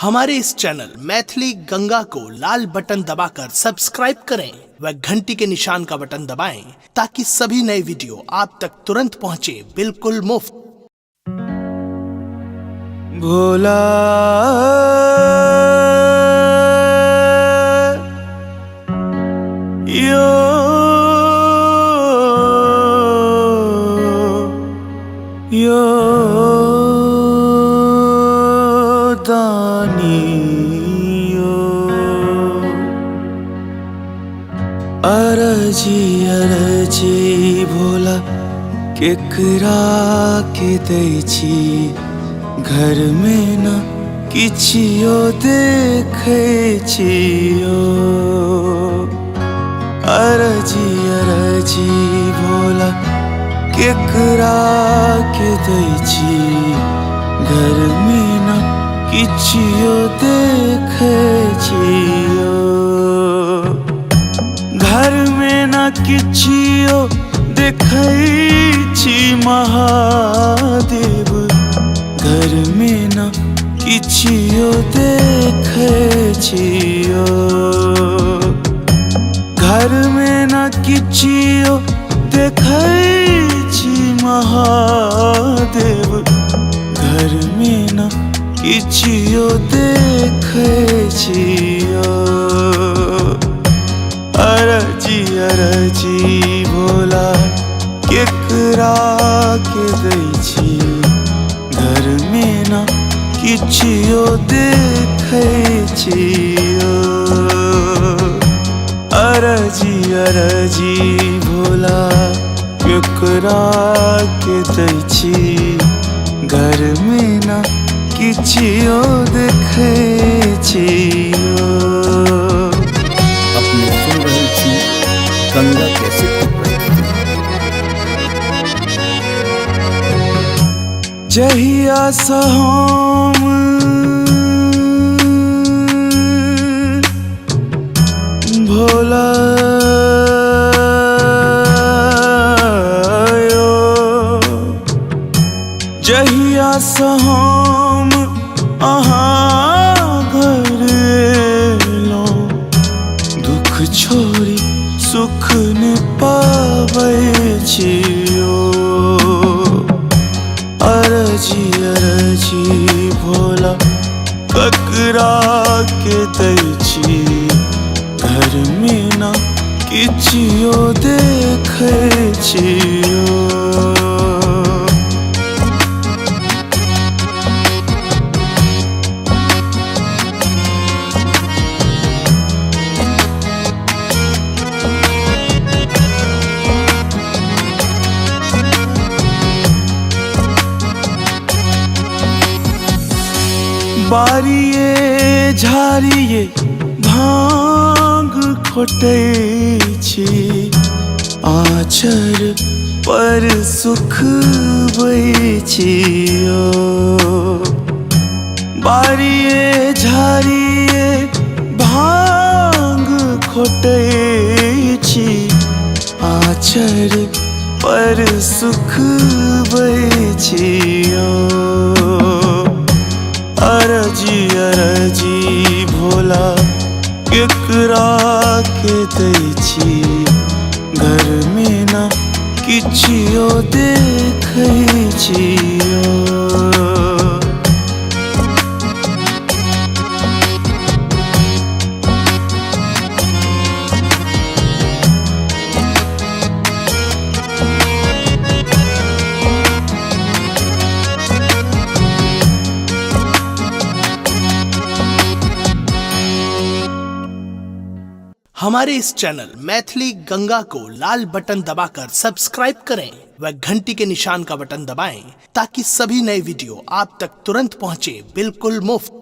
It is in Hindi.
हमारे इस चैनल मैथिली गंगा को लाल बटन दबाकर सब्सक्राइब करें व घंटी के निशान का बटन दबाएं ताकि सभी नए वीडियो आप तक तुरंत पहुंचे बिल्कुल मुफ्त। भोला यो यो दानी यो अरजी भोला केकरा के दै छी घर में न किछियो देखे छियो। अरजी भोला केकरा के दै छी घर में न किछियो देखे छियो। घर में न किछियो देखै छी महादेव घर में न किछियो देखे छियो। घर में न किछियो देखै छी महादेव घर में न किछियो देखे छियो। अरजी भोला केकरा के दै छी घर में न किछियो देखे छियो। अरजी भोला केकरा के दै छी घर में न किछियो देखे छियो। अपने सुन रहे छी गंगा कैसे जहिया सँ हम भोला जहिया सँ हम अहाँ घर एलहुँ दुख छोड़ी सुख ने पाबै छियो। अरजी भोला केकरा के दै छी घर में न किछियो देखे छियो। बारिये झाड़िये भांग खोटै छी आँचर पर सुख बै छियो। बारिये झाड़िये भांग खोटै छी आँचर पर सुख बै छियो। अरजी भोला केकरा के दै छी घर में न किछियो देखे छियो। हमारे इस चैनल मैथिली गंगा को लाल बटन दबाकर सब्सक्राइब करें व घंटी के निशान का बटन दबाएं ताकि सभी नए वीडियो आप तक तुरंत पहुंचे बिल्कुल मुफ्त।